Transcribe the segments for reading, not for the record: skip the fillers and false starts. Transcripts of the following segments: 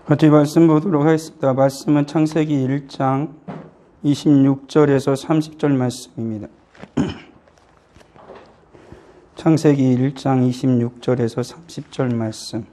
같이 말씀 보도록 하겠습니다. 말씀은 창세기 1장 26절에서 30절 말씀입니다. 창세기 1장 26절에서 30절 말씀.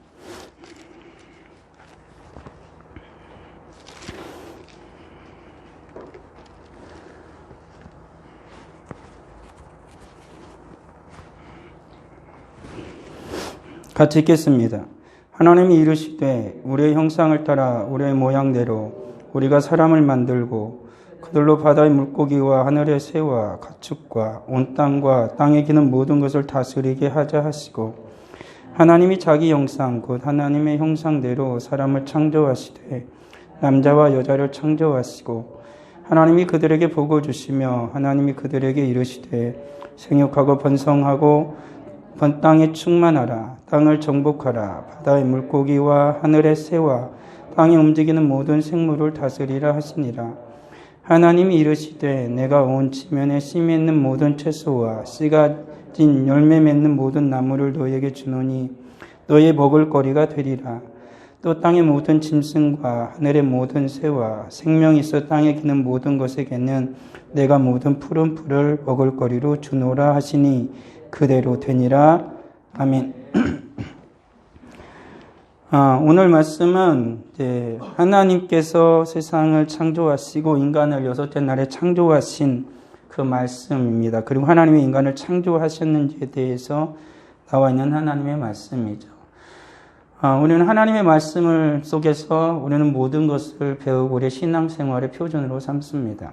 같이 읽겠습니다. 하나님이 이르시되 우리의 형상을 따라 우리의 모양대로 우리가 사람을 만들고 그들로 바다의 물고기와 하늘의 새와 가축과 온 땅과 땅에 기는 모든 것을 다스리게 하자 하시고, 하나님이 자기 형상 곧 하나님의 형상대로 사람을 창조하시되 남자와 여자를 창조하시고, 하나님이 그들에게 복을 주시며 하나님이 그들에게 이르시되 생육하고 번성하고 땅에 충만하라. 땅을 정복하라. 바다의 물고기와 하늘의 새와 땅에 움직이는 모든 생물을 다스리라 하시니라. 하나님이 이르시되 내가 온 지면에 씨 맺는 모든 채소와 씨가 진 열매 맺는 모든 나무를 너희에게 주노니 너희의 먹을 거리가 되리라. 또 땅의 모든 짐승과 하늘의 모든 새와 생명이 있어 땅에 기는 모든 것에게는 내가 모든 푸른 풀을 먹을 거리로 주노라 하시니 그대로 되니라. 아멘. 오늘 말씀은 이제 하나님께서 세상을 창조하시고 인간을 여섯째 날에 창조하신 그 말씀입니다. 그리고 하나님이 인간을 창조하셨는지에 대해서 나와 있는 하나님의 말씀이죠. 우리는 하나님의 말씀을 속에서 우리는 모든 것을 배우고 우리의 신앙생활의 표준으로 삼습니다.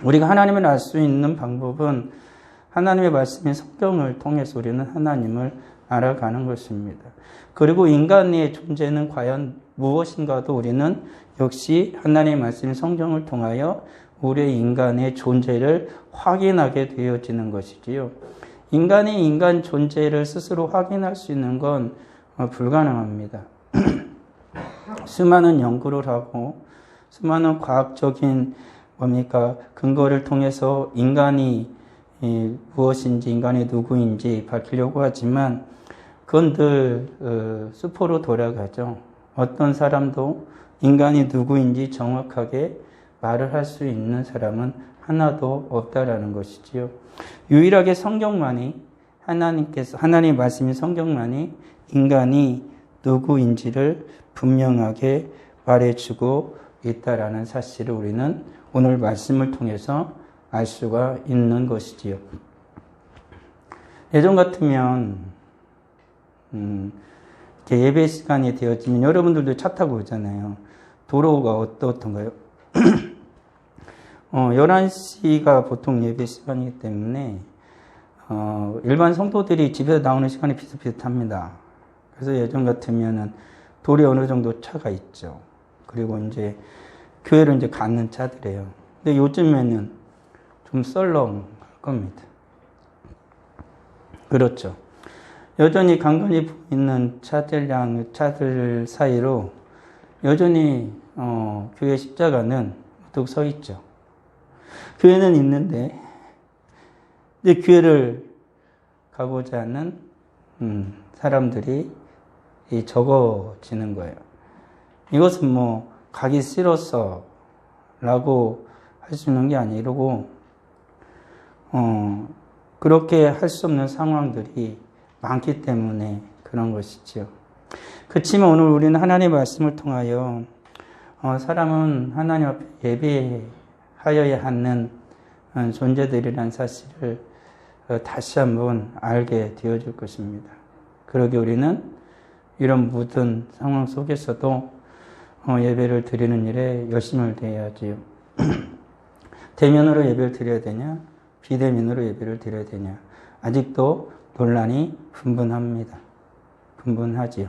우리가 하나님을 알 수 있는 방법은 하나님의 말씀인 성경을 통해서 우리는 하나님을 알아가는 것입니다. 그리고 인간의 존재는 과연 무엇인가도 우리는 역시 하나님의 말씀인 성경을 통하여 우리의 인간의 존재를 확인하게 되어지는 것이지요. 인간이 인간 존재를 스스로 확인할 수 있는 건 불가능합니다. 수많은 연구를 하고 수많은 과학적인 근거를 통해서 인간이 무엇인지 인간이 누구인지 밝히려고 하지만 그건 늘 수포로 돌아가죠. 어떤 사람도 인간이 누구인지 정확하게 말을 할 수 있는 사람은 하나도 없다라는 것이지요. 유일하게 성경만이 하나님의 말씀인 성경만이 인간이 누구인지를 분명하게 말해주고 있다라는 사실을 우리는 오늘 말씀을 통해서 알 수가 있는 것이지요. 예전 같으면 예배 시간이 되어지면 여러분들도 차 타고 오잖아요. 도로가 어떻던가요? 11시가 보통 예배 시간이기 때문에 일반 성도들이 집에서 나오는 시간이 비슷비슷합니다. 그래서 예전 같으면은 도로에 어느 정도 차가 있죠. 그리고 이제 교회를 이제 가는 차들이에요. 근데 요즘에는 좀 썰렁할 겁니다. 그렇죠. 여전히 간간히 보이는 차들 사이로 여전히 교회 십자가는 뚝 서 있죠. 교회는 있는데 이제 교회를 가고자 하는 사람들이 적어지는 거예요. 이것은 가기 싫어서 라고 할 수 있는 게 아니고 그렇게 할 수 없는 상황들이 많기 때문에 그런 것이죠. 그렇지만 오늘 우리는 하나님의 말씀을 통하여 사람은 하나님 앞에 예배하여야 하는 존재들이라는 사실을 다시 한번 알게 되어줄 것입니다. 그러게 우리는 이런 모든 상황 속에서도 예배를 드리는 일에 열심을 다해야지요. 대면으로 예배를 드려야 되냐? 비대면으로 예배를 드려야 되냐? 아직도 논란이 분분하지요.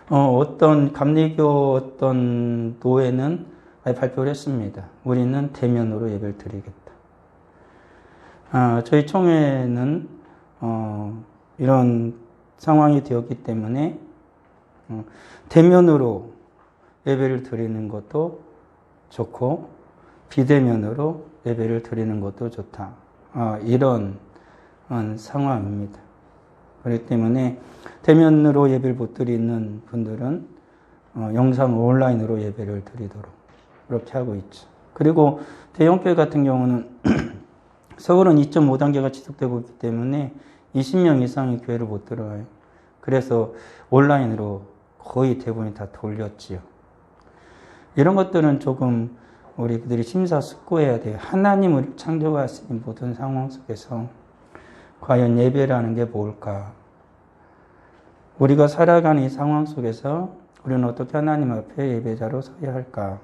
어떤 감리교 노회는 발표를 했습니다. 우리는 대면으로 예배를 드리겠다. 저희 총회는 이런 상황이 되었기 때문에 대면으로 예배를 드리는 것도 좋고 비대면으로 예배를 드리는 것도 좋다. 이런 상황입니다. 그렇기 때문에 대면으로 예배를 못 드리는 분들은 영상 온라인으로 예배를 드리도록 그렇게 하고 있죠. 그리고 대형교회 같은 경우는 서울은 2.5단계가 지속되고 있기 때문에 20명 이상의 교회를 못 들어가요. 그래서 온라인으로 거의 대부분이 다 돌렸지요. 이런 것들은 조금 우리들이 심사숙고해야 돼요. 하나님을 창조하신 모든 상황 속에서 과연 예배라는 게 뭘까? 우리가 살아가는 이 상황 속에서 우리는 어떻게 하나님 앞에 예배자로 서야 할까?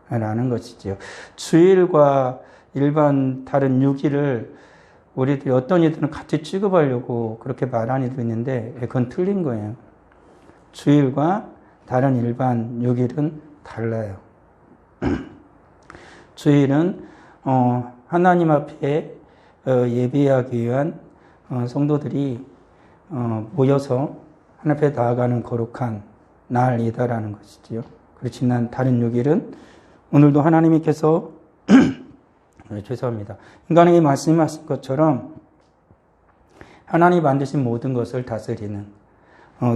라는 것이지요. 주일과 일반 다른 6일을 우리들이 어떤 이들은 같이 취급하려고 그렇게 말하는 이들이 있는데 그건 틀린 거예요. 주일과 다른 일반 6일은 달라요. 주일은 하나님 앞에 예배하기 위한 성도들이 모여서 하나님 앞에 나아가는 거룩한 날이다라는 것이지요. 그렇지만 다른 6일은 오늘도 하나님께서 죄송합니다. 인간에게 말씀하신 것처럼 하나님이 만드신 모든 것을 다스리는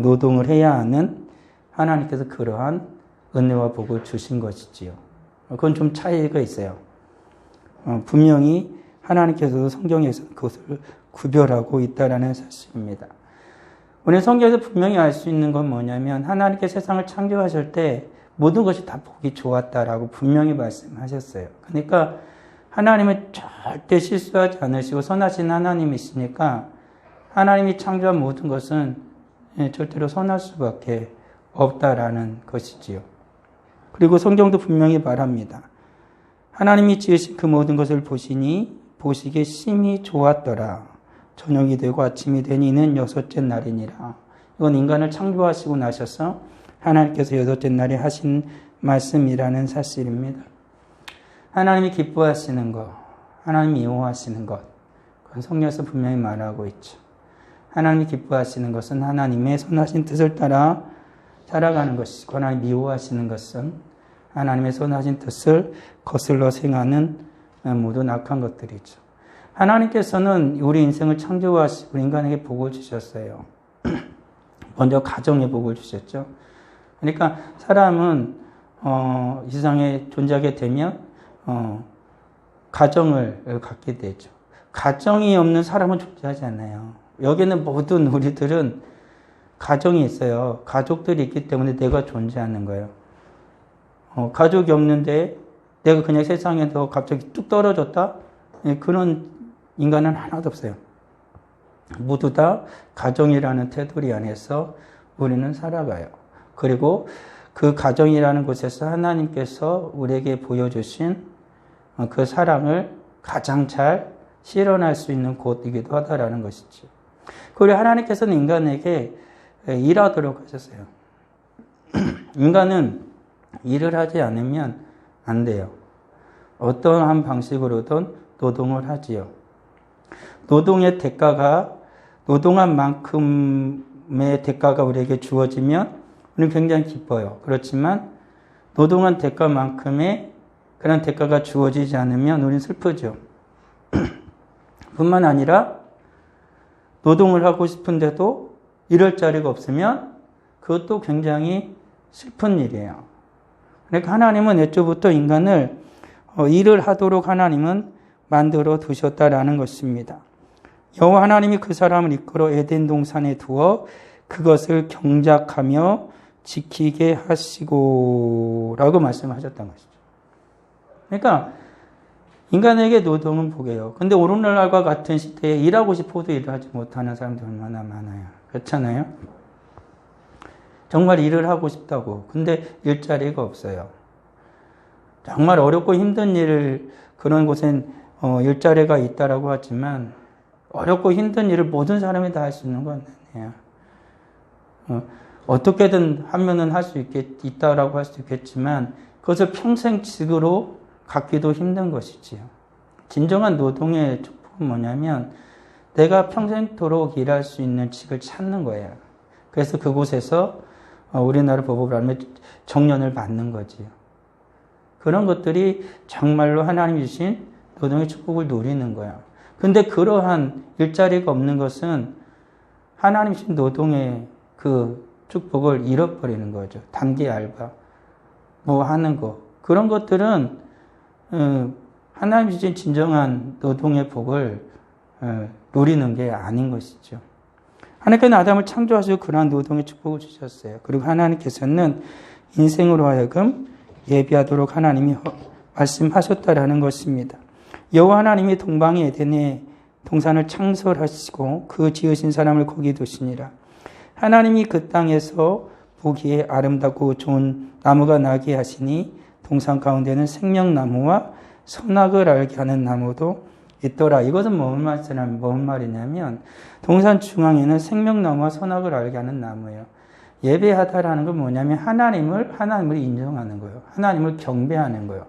노동을 해야 하는 하나님께서 그러한 은혜와 복을 주신 것이지요. 그건 좀 차이가 있어요. 분명히 하나님께서도 성경에서 그것을 구별하고 있다라는 사실입니다. 오늘 성경에서 분명히 알 수 있는 건 뭐냐면 하나님께서 세상을 창조하실 때 모든 것이 다 보기 좋았다라고 분명히 말씀하셨어요. 그러니까 하나님은 절대 실수하지 않으시고 선하신 하나님이시니까 하나님이 창조한 모든 것은 절대로 선할 수밖에 없다라는 것이지요. 그리고 성경도 분명히 말합니다. 하나님이 지으신 그 모든 것을 보시니 보시기에 심히 좋았더라. 저녁이 되고 아침이 되니 이는 여섯째 날이니라. 이건 인간을 창조하시고 나셔서 하나님께서 여섯째 날에 하신 말씀이라는 사실입니다. 하나님이 기뻐하시는 것, 하나님이 미워하시는 것, 그건 성경에서 분명히 말하고 있죠. 하나님이 기뻐하시는 것은 하나님의 선하신 뜻을 따라 살아가는 것이고 하나님이 미워하시는 것은 하나님의 선하신 뜻을 거슬러 행하는 모든 악한 것들이죠. 하나님께서는 우리 인생을 창조하시고 인간에게 복을 주셨어요. 먼저 가정에 복을 주셨죠. 그러니까 사람은 이 세상에 존재하게 되면 가정을 갖게 되죠. 가정이 없는 사람은 존재하지 않아요. 여기는 모든 우리들은 가정이 있어요. 가족들이 있기 때문에 내가 존재하는 거예요. 가족이 없는데 내가 그냥 세상에서 갑자기 뚝 떨어졌다? 그런 인간은 하나도 없어요. 모두 다 가정이라는 테두리 안에서 우리는 살아가요. 그리고 그 가정이라는 곳에서 하나님께서 우리에게 보여주신 그 사랑을 가장 잘 실현할 수 있는 곳이기도 하다라는 것이죠. 그리고 하나님께서는 인간에게 일하도록 하셨어요. 인간은 일을 하지 않으면 안 돼요. 어떠한 방식으로든 노동을 하지요. 노동의 대가가, 노동한 만큼의 대가가 우리에게 주어지면 우리는 굉장히 기뻐요. 그렇지만 노동한 대가만큼의 그런 대가가 주어지지 않으면 우리는 슬프죠. 뿐만 아니라 노동을 하고 싶은데도 이럴 자리가 없으면 그것도 굉장히 슬픈 일이에요. 그러니까 하나님은 애초부터 인간을 일을 하도록 하나님은 만들어 두셨다라는 것입니다. 여호와 하나님이 그 사람을 이끌어 에덴 동산에 두어 그것을 경작하며 지키게 하시고 라고 말씀하셨던 것이죠. 그러니까 인간에게 노동은 복이에요. 근데 오늘날과 같은 시대에 일하고 싶어도 일을 하지 못하는 사람들이 얼마나 많아요. 그렇잖아요? 정말 일을 하고 싶다고. 근데 일자리가 없어요. 정말 어렵고 힘든 일, 그런 곳엔 일자리가 있다라고 하지만 어렵고 힘든 일을 모든 사람이 다 할 수 있는 건 아니에요. 어떻게든 하면은 할 수 있다라고 할 수 있겠지만 그것을 평생 직으로 갖기도 힘든 것이지요. 진정한 노동의 축복은 뭐냐면 내가 평생토록 일할 수 있는 직을 찾는 거예요. 그래서 그곳에서 우리나라 법으로 하면 정년을 받는 거지요. 그런 것들이 정말로 하나님이 주신 노동의 축복을 누리는 거예요. 근데 그러한 일자리가 없는 것은 하나님 주신 노동의 그 축복을 잃어버리는 거죠. 단기 알바, 뭐 하는 거. 그런 것들은 하나님 주신 진정한 노동의 복을 누리는 게 아닌 것이죠. 하나님께는 아담을 창조하시고 그러한 노동의 축복을 주셨어요. 그리고 하나님께서는 인생으로 하여금 예비하도록 하나님이 말씀하셨다라는 것입니다. 여호와 하나님이 동방의 에덴에 동산을 창설하시고 그 지으신 사람을 거기 두시니라. 하나님이 그 땅에서 보기에 아름답고 좋은 나무가 나게 하시니 동산 가운데는 생명나무와 선악을 알게 하는 나무도 있더라. 이것은 뭔 말이냐면 동산 중앙에는 생명나무와 선악을 알게 하는 나무예요. 예배하다라는 건 뭐냐면 하나님을 인정하는 거예요. 하나님을 경배하는 거예요.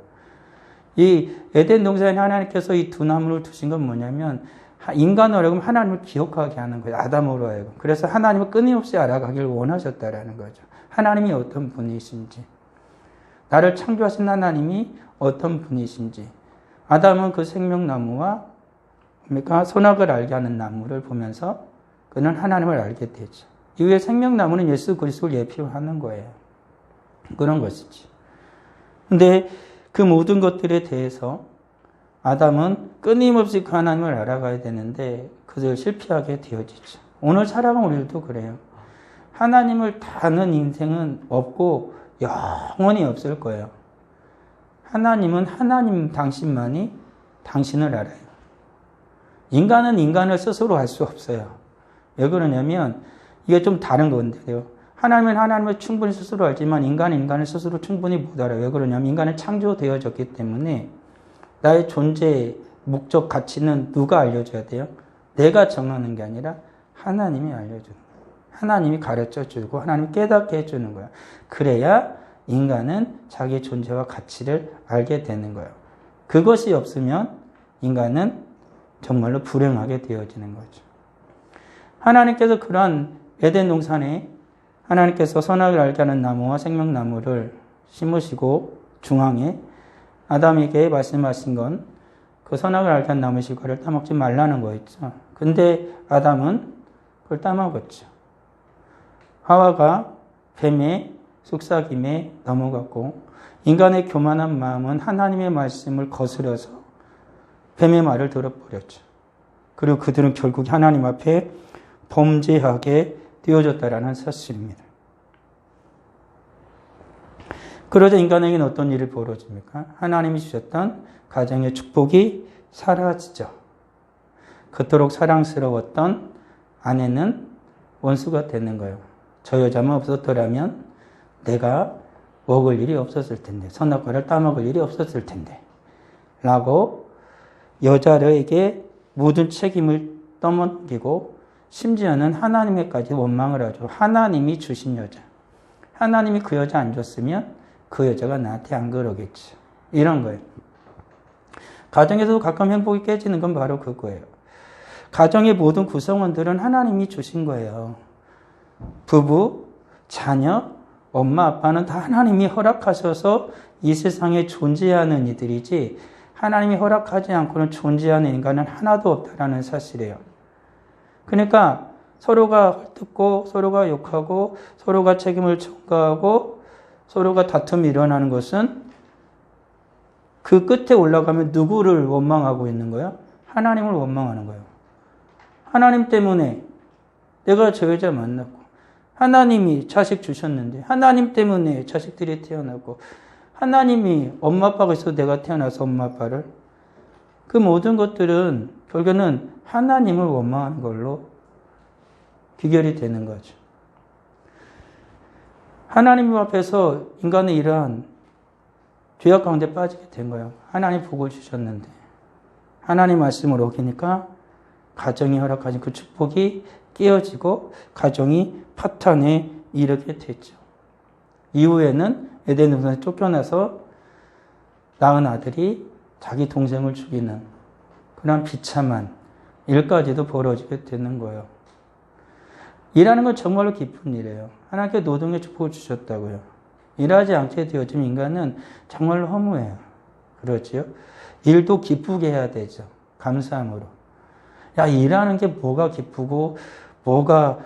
이 에덴 동산에 하나님께서 이 두 나무를 두신 건 뭐냐면 인간으로 하여금 하나님을 기억하게 하는 거예요. 아담으로 하여금. 그래서 하나님을 끊임없이 알아가기를 원하셨다라는 거죠. 하나님이 어떤 분이신지, 나를 창조하신 하나님이 어떤 분이신지. 아담은 그 생명나무와 선악을 알게 하는 나무를 보면서 그는 하나님을 알게 되죠. 이후에 생명나무는 예수 그리스도를 예표하는 거예요. 그런 것이지. 근데 그 모든 것들에 대해서 아담은 끊임없이 그 하나님을 알아가야 되는데 그들 실패하게 되어지죠. 오늘 살아가는 우리들도 그래요. 하나님을 다 아는 인생은 없고 영원히 없을 거예요. 하나님은 하나님 당신만이 당신을 알아요. 인간은 인간을 스스로 알 수 없어요. 왜 그러냐면 이게 좀 다른 건데요. 하나님은 하나님을 충분히 스스로 알지만 인간은 인간을 스스로 충분히 못 알아요. 왜 그러냐면 인간은 창조되어졌기 때문에 나의 존재의 목적, 가치는 누가 알려줘야 돼요? 내가 정하는 게 아니라 하나님이 알려주는 거예요. 하나님이 가르쳐주고 하나님이 깨닫게 해주는 거예요. 그래야 인간은 자기의 존재와 가치를 알게 되는 거예요. 그것이 없으면 인간은 정말로 불행하게 되어지는 거죠. 하나님께서 그러한 에덴 동산에 하나님께서 선악을 알게 하는 나무와 생명나무를 심으시고 중앙에 아담에게 말씀하신 건 그 선악을 알게 한 나무 실과를 따먹지 말라는 거였죠. 근데 아담은 그걸 따먹었죠. 하와가 뱀의 속삭임에 넘어갔고 인간의 교만한 마음은 하나님의 말씀을 거스려서 뱀의 말을 들어버렸죠. 그리고 그들은 결국 하나님 앞에 범죄하게 되어졌다라는 사실입니다. 그러자 인간에게는 어떤 일이 벌어집니까? 하나님이 주셨던 가정의 축복이 사라지죠. 그토록 사랑스러웠던 아내는 원수가 되는 거예요. 저 여자만 없었더라면 내가 먹을 일이 없었을 텐데, 선악과를 따먹을 일이 없었을 텐데 라고 여자에게 모든 책임을 떠넘기고 심지어는 하나님에까지 원망을 하죠. 하나님이 주신 여자. 하나님이 그 여자 안 줬으면 그 여자가 나한테 안 그러겠지. 이런 거예요. 가정에서도 가끔 행복이 깨지는 건 바로 그거예요. 가정의 모든 구성원들은 하나님이 주신 거예요. 부부, 자녀, 엄마, 아빠는 다 하나님이 허락하셔서 이 세상에 존재하는 이들이지 하나님이 허락하지 않고는 존재하는 인간은 하나도 없다라는 사실이에요. 그러니까 서로가 헐뜯고 서로가 욕하고 서로가 책임을 전가하고 서로가 다툼이 일어나는 것은 그 끝에 올라가면 누구를 원망하고 있는 거야? 하나님을 원망하는 거예요. 하나님 때문에 내가 저 여자 만났고 하나님이 자식 주셨는데 하나님 때문에 자식들이 태어나고 하나님이 엄마 아빠가 있어서 내가 태어나서 엄마 아빠를 그 모든 것들은 결국에는 하나님을 원망하는 걸로 귀결이 되는 거죠. 하나님 앞에서 인간은 이러한 죄악 가운데 빠지게 된 거예요. 하나님 복을 주셨는데 하나님 말씀을 어기니까 가정이 허락하신 그 축복이 깨어지고 가정이 파탄에 이르게 됐죠. 이후에는 에덴 동산에 쫓겨나서 낳은 아들이 자기 동생을 죽이는 그런 비참한 일까지도 벌어지게 되는 거예요. 일하는 건 정말로 기쁜 일이에요. 하나님께 노동의 축복을 주셨다고요. 일하지 않게 되어진 인간은 정말로 허무해요. 그렇지요? 일도 기쁘게 해야 되죠. 감사함으로. 야, 일하는 게 뭐가 기쁘고 뭐가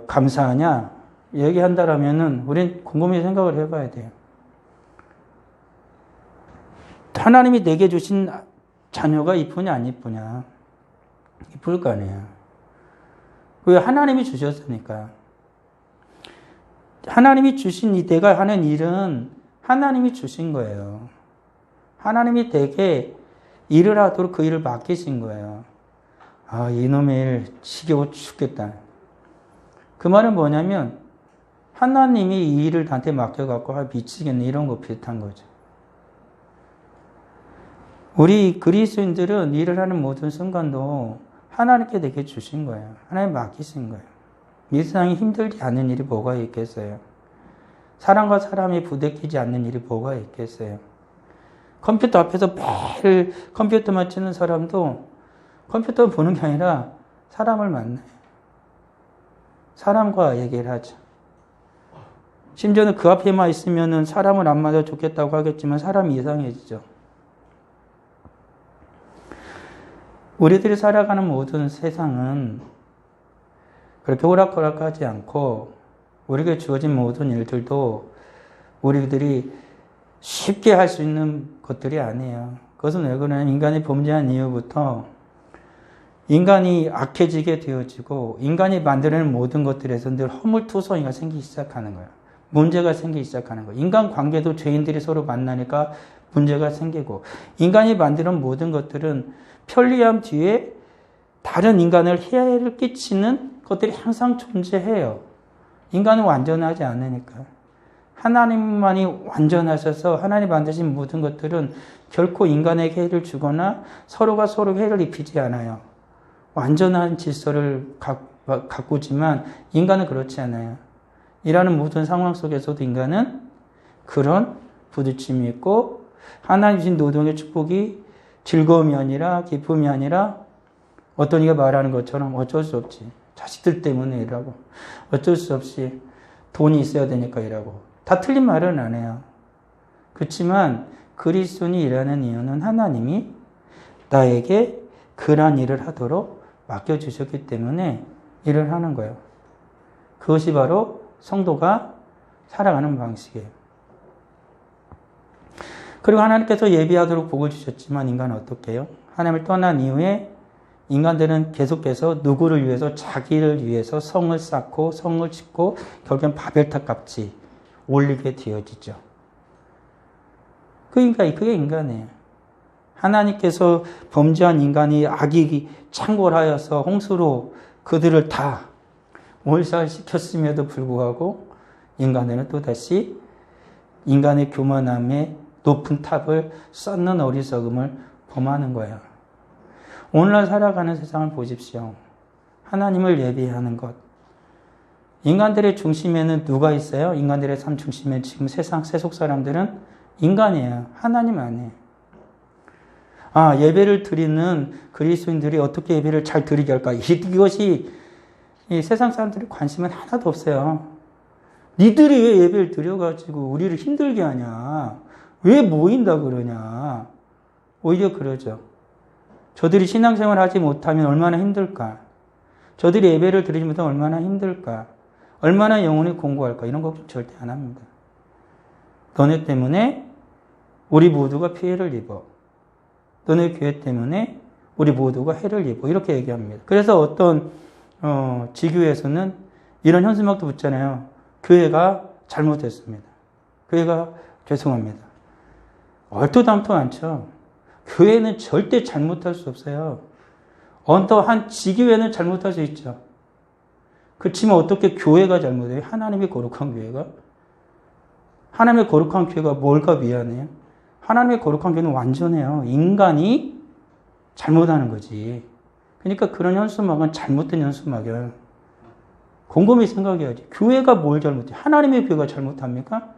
감사하냐? 얘기한다라면은 우린 곰곰이 생각을 해봐야 돼요. 하나님이 내게 주신 자녀가 이쁘냐 안 이쁘냐? 이쁠 거 아니에요. 왜? 하나님이 주셨으니까. 하나님이 주신 내가 하는 일은 하나님이 주신 거예요. 하나님이 내게 일을 하도록 그 일을 맡기신 거예요. 아, 이놈의 일 지겨워 죽겠다. 그 말은 뭐냐면 하나님이 이 일을 나한테 맡겨갖고 미치겠네 이런 거 비슷한 거죠. 우리 그리스도인들은 일을 하는 모든 순간도 하나님께 내게 주신 거예요. 하나님 맡기신 거예요. 이 세상에 힘들지 않는 일이 뭐가 있겠어요? 사람과 사람이 부대끼지 않는 일이 뭐가 있겠어요? 컴퓨터 앞에서 매일 컴퓨터만 치는 사람도 컴퓨터 보는 게 아니라 사람을 만나요. 사람과 얘기를 하죠. 심지어는 그 앞에만 있으면 사람을 안 맞아 좋겠다고 하겠지만 사람이 이상해지죠. 우리들이 살아가는 모든 세상은 그렇게 오락가락하지 않고 우리에게 주어진 모든 일들도 우리들이 쉽게 할 수 있는 것들이 아니에요. 그것은 왜 그러냐면 인간이 범죄한 이후부터 인간이 악해지게 되어지고 인간이 만들어낸 모든 것들에서 늘 허물투성이가 생기기 시작하는 거예요. 문제가 생기기 시작하는 거예요. 인간관계도 죄인들이 서로 만나니까 문제가 생기고 인간이 만드는 모든 것들은 편리함 뒤에 다른 인간을 해를 끼치는 것들이 항상 존재해요. 인간은 완전하지 않으니까. 하나님만이 완전하셔서 하나님 만드신 모든 것들은 결코 인간에게 해를 주거나 서로가 서로 해를 입히지 않아요. 완전한 질서를 가꾸지만 인간은 그렇지 않아요. 이라는 모든 상황 속에서도 인간은 그런 부딪힘이 있고 하나님 주신 노동의 축복이 즐거움이 아니라 기쁨이 아니라 어떤 이가 말하는 것처럼 어쩔 수 없지. 자식들 때문에 일하고 어쩔 수 없이 돈이 있어야 되니까 일하고 다 틀린 말은 안 해요. 그렇지만 그리스도인이 일하는 이유는 하나님이 나에게 그러한 일을 하도록 맡겨주셨기 때문에 일을 하는 거예요. 그것이 바로 성도가 살아가는 방식이에요. 그리고 하나님께서 예비하도록 복을 주셨지만 인간은 어떻게 해요? 하나님을 떠난 이후에 인간들은 계속해서 누구를 위해서? 자기를 위해서 성을 쌓고 성을 짓고 결국엔 바벨탑 값이 올리게 되어지죠. 그게 인간이에요. 하나님께서 범죄한 인간이 악이 창궐하여서 홍수로 그들을 다 몰살시켰음에도 불구하고 인간들은 또다시 인간의 교만함에 높은 탑을 쌓는 어리석음을 범하는 거예요. 오늘날 살아가는 세상을 보십시오. 하나님을 예비하는 것. 인간들의 중심에는 누가 있어요? 인간들의 삶 중심에 지금 세상 세속 사람들은 인간이에요. 하나님 아니에요. 예배를 드리는 그리스도인들이 어떻게 예배를 잘 드리게 할까? 이것이 이 세상 사람들의 관심은 하나도 없어요. 니들이 왜 예배를 드려가지고 우리를 힘들게 하냐? 왜 모인다 그러냐? 오히려 그러죠. 저들이 신앙생활 하지 못하면 얼마나 힘들까? 저들이 예배를 드리지 못하면 얼마나 힘들까? 얼마나 영혼이 공고할까? 이런 걱정 절대 안 합니다. 너네 때문에 우리 모두가 피해를 입어. 너네 교회 때문에 우리 모두가 해를 입어. 이렇게 얘기합니다. 그래서 어떤 지교에서는 이런 현수막도 붙잖아요. 교회가 잘못했습니다. 교회가 죄송합니다. 얼토당토 않죠. 교회는 절대 잘못할 수 없어요. 한 지교회는 잘못할 수 있죠. 그렇지만 어떻게 교회가 잘못해요? 하나님의 거룩한 교회가? 하나님의 거룩한 교회가 뭘까 미안해요? 하나님의 거룩한 교회는 완전해요. 인간이 잘못하는 거지. 그러니까 그런 현수막은 잘못된 현수막이에요. 곰곰이 생각해야지. 교회가 뭘 잘못해? 하나님의 교회가 잘못합니까?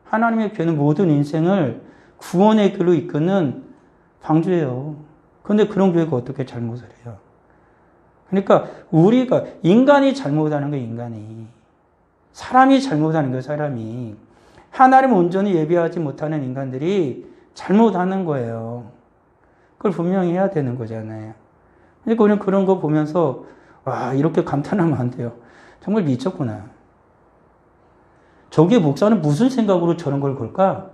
하나님의 교회는 모든 인생을 구원의 길로 이끄는 방주예요. 그런데 그런 교회가 어떻게 잘못을 해요? 그러니까 우리가 인간이 잘못하는 거예요. 인간이. 사람이 잘못하는 거예요. 사람이. 하나님 온전히 예배하지 못하는 인간들이 잘못하는 거예요. 그걸 분명히 해야 되는 거잖아요. 그러니까 우리는 그런 거 보면서 이렇게 감탄하면 안 돼요. 정말 미쳤구나. 저기에 목사는 무슨 생각으로 저런 걸 걸까?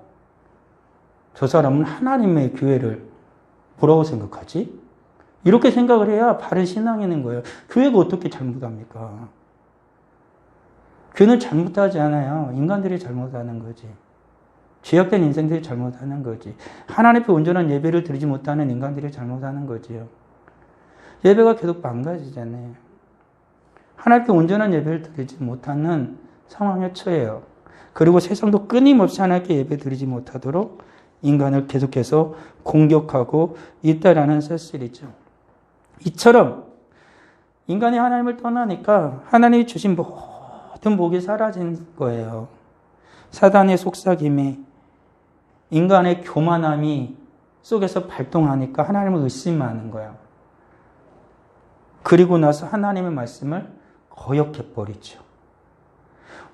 저 사람은 하나님의 교회를 뭐라고 생각하지? 이렇게 생각을 해야 바른 신앙이 있는 거예요. 교회가 어떻게 잘못합니까? 교회는 잘못하지 않아요. 인간들이 잘못하는 거지. 죄악된 인생들이 잘못하는 거지. 하나님 앞에 온전한 예배를 드리지 못하는 인간들이 잘못하는 거지요. 예배가 계속 망가지잖아요. 하나님께 온전한 예배를 드리지 못하는 상황에 처해요. 그리고 세상도 끊임없이 하나님께 예배 드리지 못하도록 인간을 계속해서 공격하고 있다라는 사실이죠. 이처럼 인간이 하나님을 떠나니까 하나님이 주신 모든 복이 사라진 거예요. 사단의 속삭임에 인간의 교만함이 속에서 발동하니까 하나님을 의심하는 거야. 그리고 나서 하나님의 말씀을 거역해버리죠.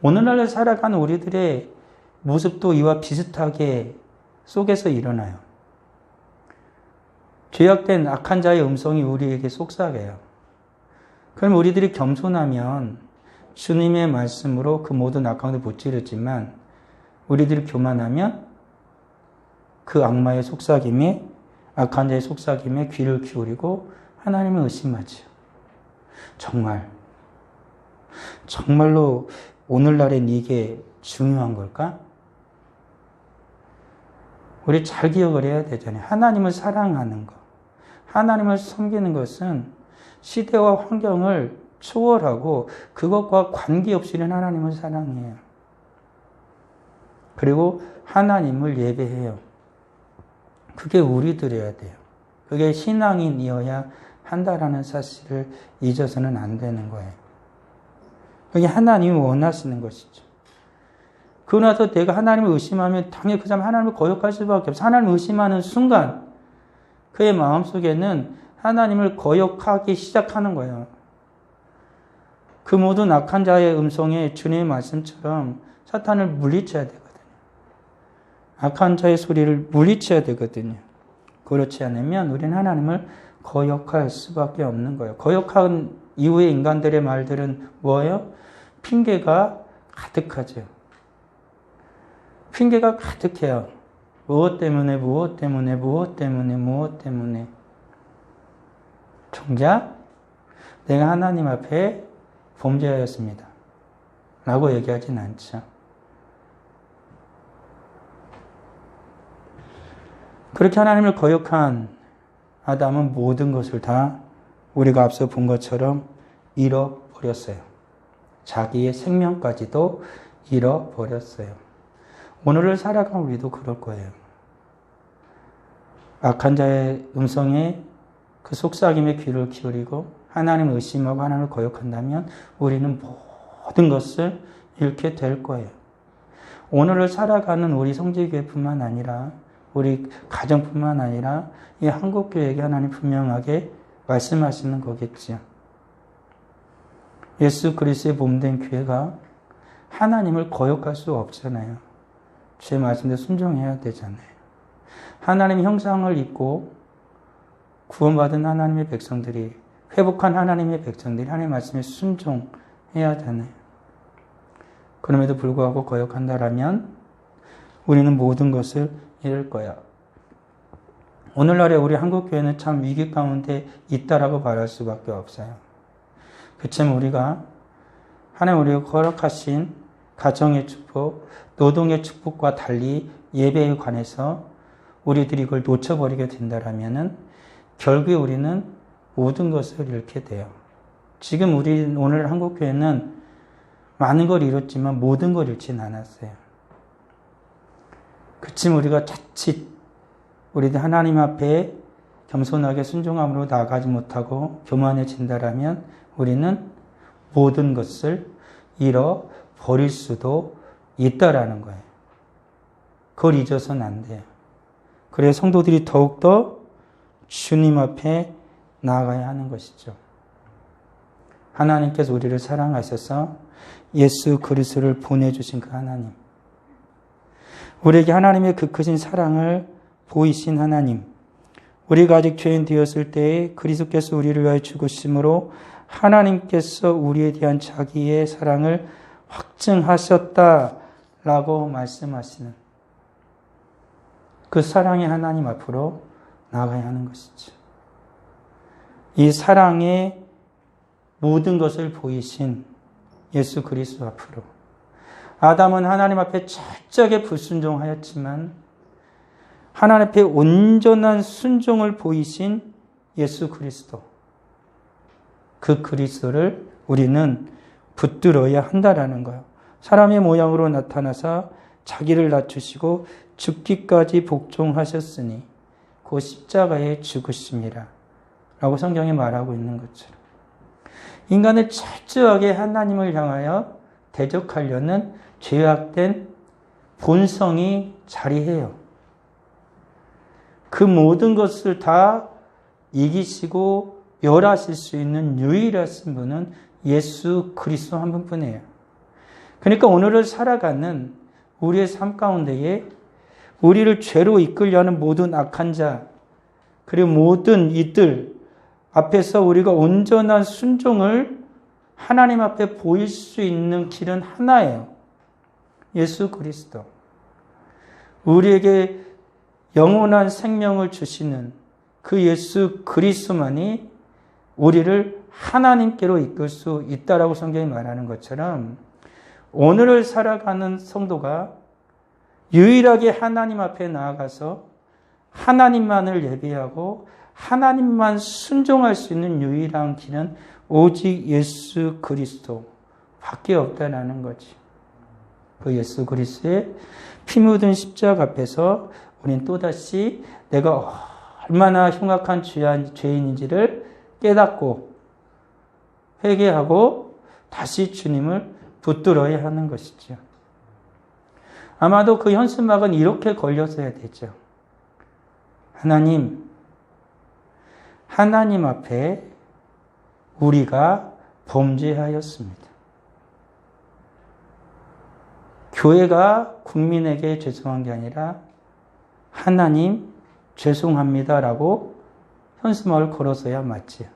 오늘날 살아가는 우리들의 모습도 이와 비슷하게 속에서 일어나요. 죄악된 악한 자의 음성이 우리에게 속삭여요. 그럼 우리들이 겸손하면 주님의 말씀으로 그 모든 악함을 무찌르지만 우리들이 교만하면 그 악마의 속삭임에 악한 자의 속삭임에 귀를 기울이고 하나님을 의심하죠. 정말로 오늘날엔 이게 중요한 걸까? 우리 잘 기억을 해야 되잖아요. 하나님을 사랑하는 것, 하나님을 섬기는 것은 시대와 환경을 초월하고 그것과 관계없이는 하나님을 사랑해요. 그리고 하나님을 예배해요. 그게 우리들이어야 돼요. 그게 신앙인이어야 한다라는 사실을 잊어서는 안 되는 거예요. 그게 하나님이 원하시는 것이죠. 그러고 나서 내가 하나님을 의심하면 당연히 그 사람 하나님을 거역할 수밖에 없어요. 하나님을 의심하는 순간 그의 마음속에는 하나님을 거역하기 시작하는 거예요. 그 모든 악한 자의 음성에 주님의 말씀처럼 사탄을 물리쳐야 되거든요. 악한 자의 소리를 물리쳐야 되거든요. 그렇지 않으면 우리는 하나님을 거역할 수밖에 없는 거예요. 거역한 이후의 인간들의 말들은 뭐예요? 핑계가 가득하죠. 핑계가 가득해요. 무엇 때문에. 정작 내가 하나님 앞에 범죄하였습니다. 라고 얘기하진 않죠. 그렇게 하나님을 거역한 아담은 모든 것을 다 우리가 앞서 본 것처럼 잃어버렸어요. 자기의 생명까지도 잃어버렸어요. 오늘을 살아간 우리도 그럴 거예요. 악한 자의 음성에 그 속삭임에 귀를 기울이고 하나님을 의심하고 하나님을 거역한다면 우리는 모든 것을 잃게 될 거예요. 오늘을 살아가는 우리 성지교회뿐만 아니라 우리 가정뿐만 아니라 이 한국교회에게 하나님 분명하게 말씀하시는 거겠지요. 예수 그리스도의 몸된 교회가 하나님을 거역할 수 없잖아요. 제 말씀대로 순종해야 되잖아요. 하나님의 형상을 입고 구원받은 하나님의 백성들이, 회복한 하나님의 백성들이 하나님의 말씀에 순종해야 하잖아요. 그럼에도 불구하고 거역한다라면 우리는 모든 것을 잃을 거야. 오늘날의 우리 한국교회는 참 위기 가운데 있다라고 말할 수밖에 없어요. 그치만 우리가 하나님 우리가 허락하신 가정의 축복, 노동의 축복과 달리 예배에 관해서 우리들이 이걸 놓쳐버리게 된다라면은 결국에 우리는 모든 것을 잃게 돼요. 지금 오늘 한국교회는 많은 걸 잃었지만 모든 걸 잃지는 않았어요. 그치만 우리가 자칫 우리들 하나님 앞에 겸손하게 순종함으로 나아가지 못하고 교만해진다라면 우리는 모든 것을 잃어버릴 수도 있다라는 거예요. 그걸 잊어서는 안 돼요. 그래서 성도들이 더욱더 주님 앞에 나아가야 하는 것이죠. 하나님께서 우리를 사랑하셔서 예수 그리스도를 보내주신 그 하나님, 우리에게 하나님의 그 크신 사랑을 보이신 하나님, 우리가 아직 죄인 되었을 때에 그리스도께서 우리를 위하여 죽으심으로 하나님께서 우리에 대한 자기의 사랑을 확증하셨다라고 말씀하시는 그 사랑의 하나님 앞으로 나아가야 하는 것이죠. 이 사랑의 모든 것을 보이신 예수 그리스도 앞으로 아담은 하나님 앞에 철저하게 불순종하였지만 하나님 앞에 온전한 순종을 보이신 예수 그리스도, 그 그리스도를 우리는 붙들어야 한다라는 거예요. 사람의 모양으로 나타나사 자기를 낮추시고 죽기까지 복종하셨으니 그 십자가에 죽으심이라 라고 성경에 말하고 있는 것처럼 인간을 철저하게 하나님을 향하여 대적하려는 죄악된 본성이 자리해요. 그 모든 것을 다 이기시고 멸하실 수 있는 유일하신 분은 예수 그리스도 한 분뿐이에요. 그러니까 오늘을 살아가는 우리의 삶 가운데에 우리를 죄로 이끌려는 모든 악한 자, 그리고 모든 이들 앞에서 우리가 온전한 순종을 하나님 앞에 보일 수 있는 길은 하나예요. 예수 그리스도. 우리에게 영원한 생명을 주시는 그 예수 그리스도만이 우리를 하나님께로 이끌 수 있다라고 성경이 말하는 것처럼 오늘을 살아가는 성도가 유일하게 하나님 앞에 나아가서 하나님만을 예배하고 하나님만 순종할 수 있는 유일한 길은 오직 예수 그리스도 밖에 없다라는 거지. 그 예수 그리스도의 피 묻은 십자가 앞에서 우리는 또다시 내가 얼마나 흉악한 죄인인지를 깨닫고 회개하고 다시 주님을 붙들어야 하는 것이죠. 아마도 그 현수막은 이렇게 걸렸어야 되죠. 하나님 앞에 우리가 범죄하였습니다. 교회가 국민에게 죄송한 게 아니라 하나님 죄송합니다라고 현수막을 걸어서야 맞지요.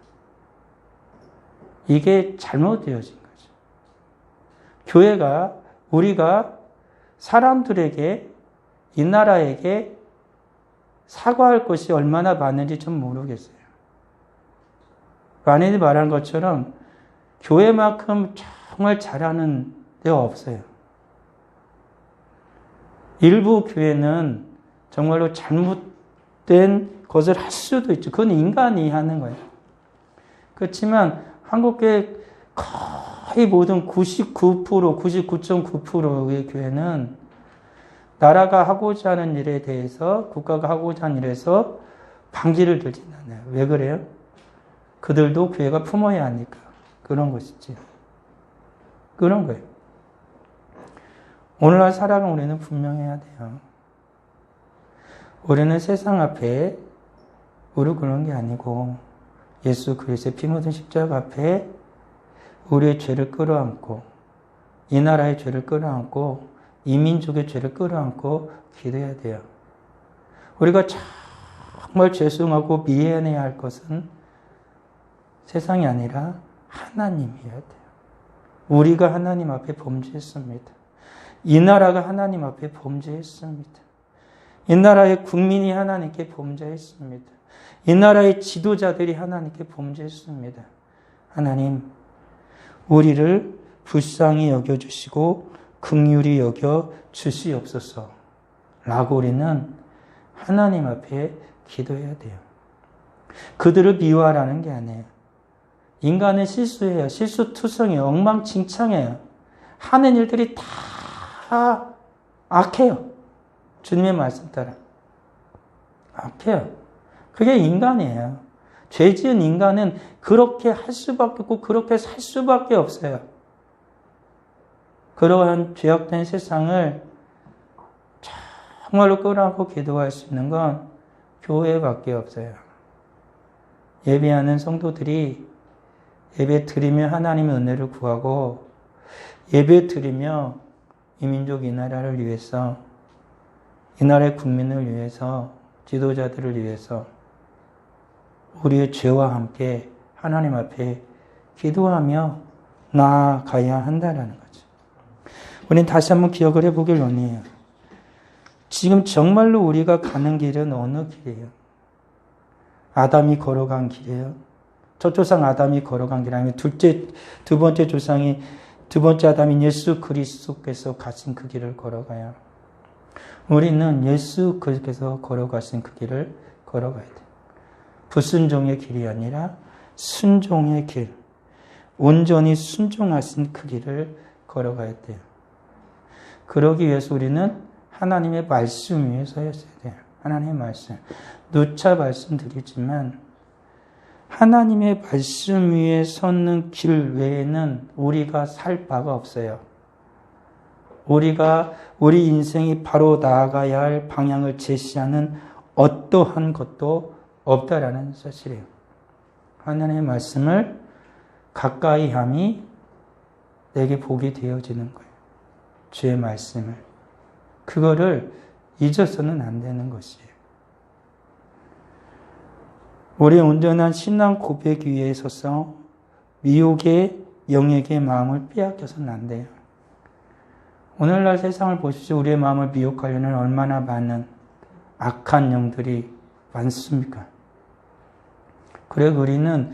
이게 잘못되어진 거죠. 교회가 우리가 사람들에게 이 나라에게 사과할 것이 얼마나 많은지 좀 모르겠어요. 많이 말한 것처럼 교회만큼 정말 잘하는 데가 없어요. 일부 교회는 정말로 잘못된 것을 할 수도 있죠. 그건 인간이 하는 거예요. 그렇지만 한국교회 거의 모든 99%, 99.9%의 교회는 나라가 하고자 하는 일에 대해서, 국가가 하고자 하는 일에서 방지를 들진 않아요. 왜 그래요? 그들도 교회가 품어야 하니까. 그런 것이지. 그런 거예요. 오늘날 살아가는 우리는 분명해야 돼요. 우리는 세상 앞에 우리 그런 게 아니고 예수 그리스도의 피 묻은 십자가 앞에 우리의 죄를 끌어안고 이 나라의 죄를 끌어안고 이 민족의 죄를 끌어안고 기도해야 돼요. 우리가 정말 죄송하고 미안해야 할 것은 세상이 아니라 하나님이어야 돼요. 우리가 하나님 앞에 범죄했습니다. 이 나라가 하나님 앞에 범죄했습니다. 이 나라의 국민이 하나님께 범죄했습니다. 이 나라의 지도자들이 하나님께 범죄했습니다. 하나님, 우리를 불쌍히 여겨주시고 긍휼히 여겨 주시옵소서 라고 우리는 하나님 앞에 기도해야 돼요. 그들을 미워하라는 게 아니에요. 인간은 실수해요. 실수투성해요. 엉망진창해요. 하는 일들이 다 악해요. 주님의 말씀 따라. 악해요. 그게 인간이에요. 죄 지은 인간은 그렇게 할 수밖에 없고 그렇게 살 수밖에 없어요. 그러한 죄악된 세상을 정말로 끌어안고 기도할 수 있는 건 교회밖에 없어요. 예배하는 성도들이 예배 드리며 하나님의 은혜를 구하고 예배 드리며 이 민족 이 나라를 위해서 이 나라의 국민을 위해서 지도자들을 위해서 우리의 죄와 함께 하나님 앞에 기도하며 나아가야 한다라는 거죠. 우리는 다시 한번 기억을 해보길 원해요. 지금 정말로 우리가 가는 길은 어느 길이에요? 아담이 걸어간 길이에요? 첫 조상 아담이 걸어간 길 아니면 두 번째 조상이 두 번째 아담인 예수 그리스도께서 가신 그 길을 걸어가요. 우리는 예수 그리스도께서 걸어가신 그 길을 걸어가야 돼요. 불순종의 길이 아니라 순종의 길, 온전히 순종하신 그 길을 걸어가야 돼요. 그러기 위해서 우리는 하나님의 말씀 위에 서 있어야 돼요. 하나님의 말씀. 누차 말씀드리지만 하나님의 말씀 위에 섰는 길 외에는 우리가 살 바가 없어요. 우리 인생이 바로 나아가야 할 방향을 제시하는 어떠한 것도 없다라는 사실이에요. 하나님의 말씀을 가까이 함이 내게 복이 되어지는 거예요. 주의 말씀을. 그거를 잊어서는 안 되는 것이에요. 우리의 온전한 신앙 고백 위에 서서 미혹의 영역의 마음을 빼앗겨서는 안 돼요. 오늘날 세상을 보십시오. 우리의 마음을 미혹하려는 얼마나 많은 악한 영들이 많습니까? 그래 우리는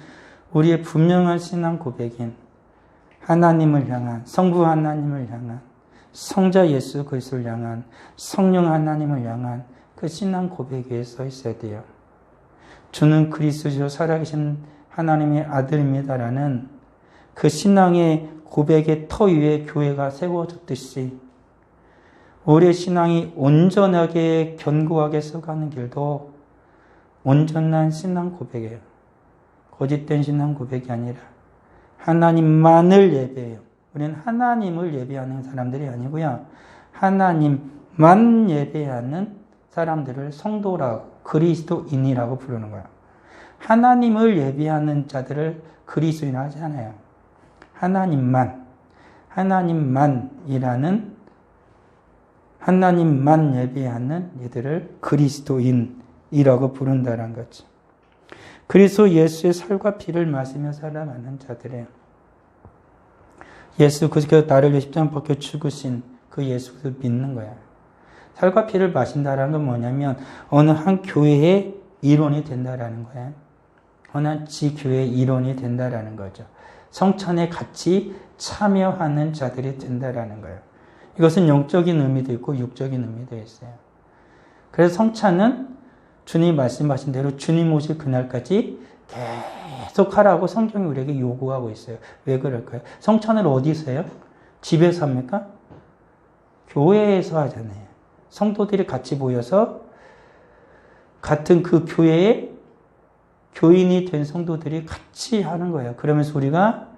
우리의 분명한 신앙 고백인 하나님을 향한, 성부 하나님을 향한, 성자 예수 그리스도를 향한, 성령 하나님을 향한 그 신앙 고백 위에 서 있어야 돼요. 주는 그리스도시요 살아계신 하나님의 아들입니다라는 그 신앙의 고백의 터 위에 교회가 세워졌듯이 우리의 신앙이 온전하게 견고하게 서가는 길도 온전한 신앙 고백이에요. 거짓된 신앙 고백이 아니라 하나님만을 예배해요. 우리는 하나님을 예배하는 사람들이 아니고요. 하나님만 예배하는 사람들을 성도라고, 그리스도인이라고 부르는 거예요. 하나님을 예배하는 자들을 그리스도인 하지 않아요. 하나님만 예배하는 이들을 그리스도인이라고 부른다는 거죠. 그리스도 예수의 살과 피를 마시며 살아가는 자들이에요. 예수 그리스도께서 나를 위해 십자가에 박혀 죽으신 그 예수를 믿는 거야. 살과 피를 마신다라는 건 뭐냐면 어느 한 교회의 일원이 된다라는 거예요. 어느 한 지교회의 일원이 된다라는 거죠. 성찬에 같이 참여하는 자들이 된다라는 거예요. 이것은 영적인 의미도 있고 육적인 의미도 있어요. 그래서 성찬은 주님이 말씀하신 대로 주님 오실 그날까지 계속 하라고 성경이 우리에게 요구하고 있어요. 왜 그럴까요? 성찬을 어디서 해요? 집에서 합니까? 교회에서 하잖아요. 성도들이 같이 모여서 같은 그 교회의 교인이 된 성도들이 같이 하는 거예요. 그러면서 우리가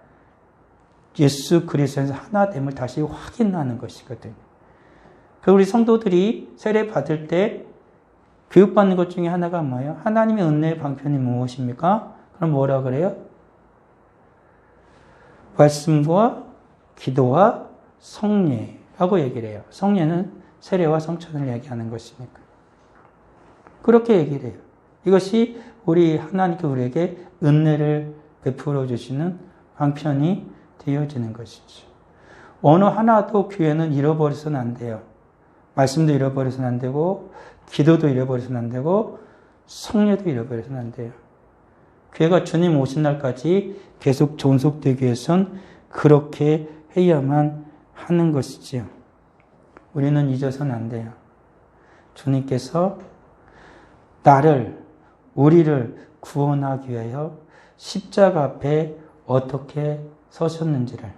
예수 그리스도에서 하나됨을 다시 확인하는 것이거든요. 그리고 우리 성도들이 세례 받을 때 교육받는 것 중에 하나가 뭐예요? 하나님의 은혜의 방편이 무엇입니까? 그럼 뭐라 그래요? 말씀과 기도와 성례라고 얘기를 해요. 성례는 세례와 성찬을 얘기하는 것이니까. 그렇게 얘기를 해요. 이것이 우리 하나님께 우리에게 은혜를 베풀어 주시는 방편이 되어지는 것이죠. 어느 하나도 교회는 잃어버려서는 안 돼요. 말씀도 잃어버려서는 안 되고 기도도 잃어버려서는 안 되고 성례도 잃어버려서는 안 돼요. 교회가 주님 오신 날까지 계속 존속되기 위해선 그렇게 해야만 하는 것이지요. 우리는 잊어서는 안 돼요. 주님께서 우리를 구원하기 위하여 십자가 앞에 어떻게 서셨는지를,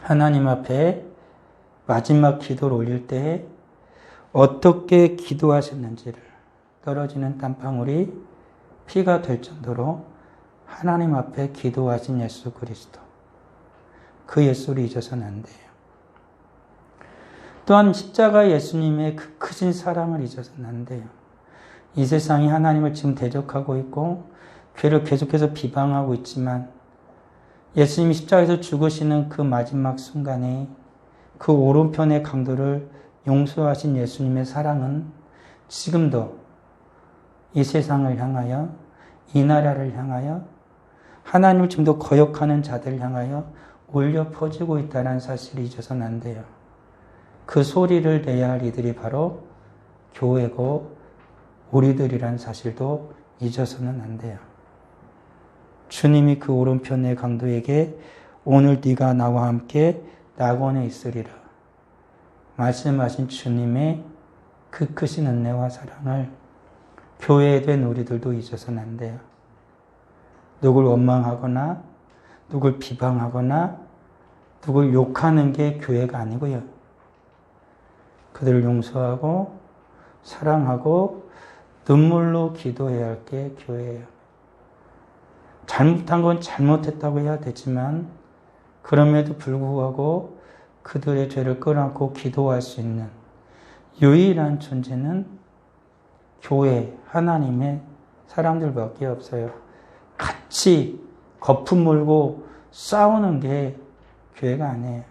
하나님 앞에 마지막 기도를 올릴 때 어떻게 기도하셨는지를, 떨어지는 땀방울이 피가 될 정도로 하나님 앞에 기도하신 예수 그리스도, 그 예수를 잊어서는 안 돼요. 또한 십자가 예수님의 그 크신 사랑을 잊어서는 안 돼요. 이 세상이 하나님을 지금 대적하고 있고 교회를 계속해서 비방하고 있지만 예수님이 십자가에서 죽으시는 그 마지막 순간에 그 오른편의 강도를 용서하신 예수님의 사랑은 지금도 이 세상을 향하여, 이 나라를 향하여 하나님을 지금도 거역하는 자들 향하여 울려 퍼지고 있다는 사실을 잊어서는 안 돼요. 그 소리를 내야 할 이들이 바로 교회고 우리들이란 사실도 잊어서는 안 돼요. 주님이 그 오른편의 강도에게 오늘 네가 나와 함께 낙원에 있으리라 말씀하신 주님의 그 크신 은혜와 사랑을 교회에 된 우리들도 잊어서는 안 돼요. 누굴 원망하거나 누굴 비방하거나 누굴 욕하는 게 교회가 아니고요. 그들을 용서하고 사랑하고 눈물로 기도해야 할 게 교회예요. 잘못한 건 잘못했다고 해야 되지만 그럼에도 불구하고 그들의 죄를 끌어안고 기도할 수 있는 유일한 존재는 교회, 하나님의 사람들밖에 없어요. 같이 거품 물고 싸우는 게 교회가 아니에요.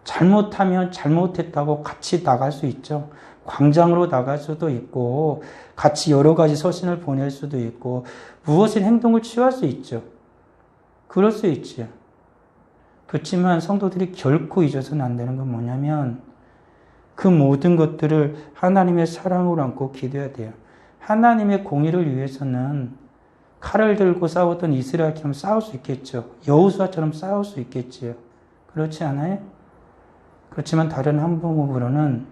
잘못하면 잘못했다고 같이 나갈 수 있죠. 광장으로 나갈 수도 있고 같이 여러 가지 서신을 보낼 수도 있고 무엇인 행동을 취할 수 있죠. 그럴 수 있죠. 그렇지만 성도들이 결코 잊어서는 안 되는 건 뭐냐면 그 모든 것들을 하나님의 사랑으로 안고 기도해야 돼요. 하나님의 공의를 위해서는 칼을 들고 싸웠던 이스라엘처럼 싸울 수 있겠죠. 여호수아처럼 싸울 수 있겠지요. 그렇지 않아요? 그렇지만 다른 한 방법으로는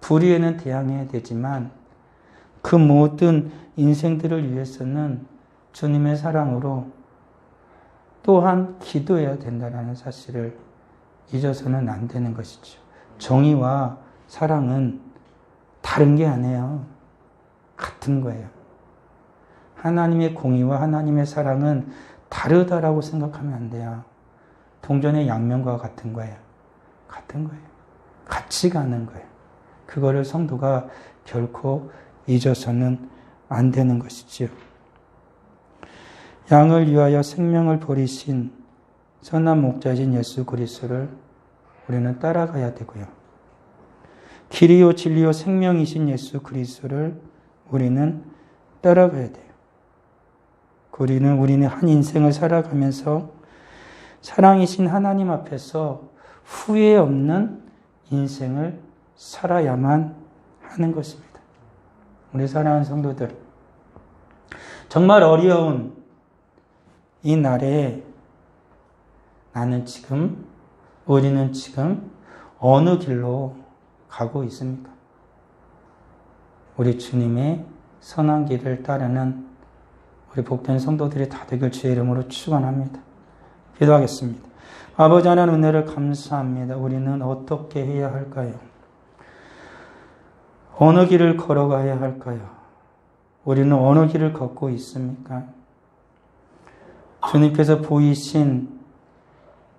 불의에는 대항해야 되지만 그 모든 인생들을 위해서는 주님의 사랑으로 또한 기도해야 된다는 사실을 잊어서는 안 되는 것이죠. 정의와 사랑은 다른 게 아니에요. 같은 거예요. 하나님의 공의와 하나님의 사랑은 다르다라고 생각하면 안 돼요. 동전의 양면과 같은 거예요. 같은 거예요. 같이 가는 거예요. 그거를 성도가 결코 잊어서는 안 되는 것이지요. 양을 위하여 생명을 버리신 선한 목자이신 예수 그리스도를 우리는 따라가야 되고요. 길이요 진리요 생명이신 예수 그리스도를 우리는 따라가야 돼요. 우리는 한 인생을 살아가면서 사랑이신 하나님 앞에서 후회 없는 인생을 살아야만 하는 것입니다. 우리 사랑하는 성도들, 정말 어려운 이 날에 우리는 지금 어느 길로 가고 있습니까? 우리 주님의 선한 길을 따르는 우리 복된 성도들이 다 되길 주의 이름으로 축원합니다. 기도하겠습니다. 아버지 하나님 은혜를 감사합니다. 우리는 어떻게 해야 할까요? 어느 길을 걸어가야 할까요? 우리는 어느 길을 걷고 있습니까? 주님께서 보이신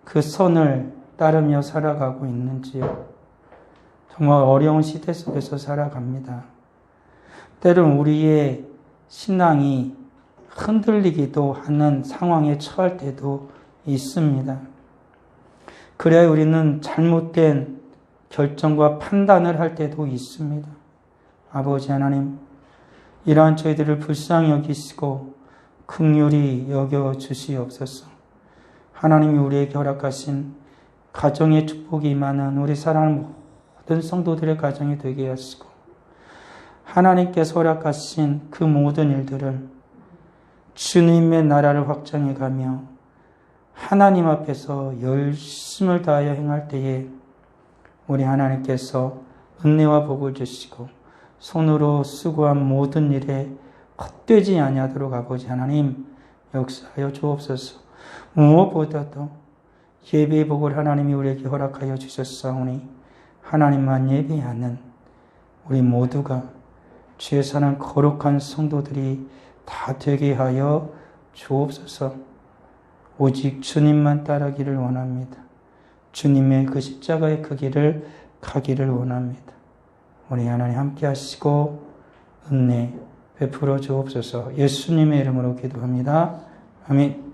그 선을 따르며 살아가고 있는지요? 정말 어려운 시대 속에서 살아갑니다. 때론 우리의 신앙이 흔들리기도 하는 상황에 처할 때도 있습니다. 그래야 우리는 잘못된 결정과 판단을 할 때도 있습니다. 아버지 하나님, 이러한 저희들을 불쌍히 여기시고 긍휼히 여겨주시옵소서. 하나님이 우리에게 허락하신 가정의 축복이 임하는 우리 사랑하는 모든 성도들의 가정이 되게 하시고 하나님께서 허락하신 그 모든 일들을 주님의 나라를 확장해가며 하나님 앞에서 열심을 다하여 행할 때에 우리 하나님께서 은혜와 복을 주시고 손으로 수고한 모든 일에 헛되지 아니하도록 아버지 하나님 역사하여 주옵소서. 무엇보다도 예배의 복을 하나님이 우리에게 허락하여 주셨사오니 하나님만 예배하는 우리 모두가 주의 사는 거룩한 성도들이 다 되게 하여 주옵소서. 오직 주님만 따르기를 원합니다. 주님의 그 십자가의 그 길을 가기를 원합니다. 우리 하나님 함께 하시고 은혜 베풀어 주옵소서. 예수님의 이름으로 기도합니다. 아멘.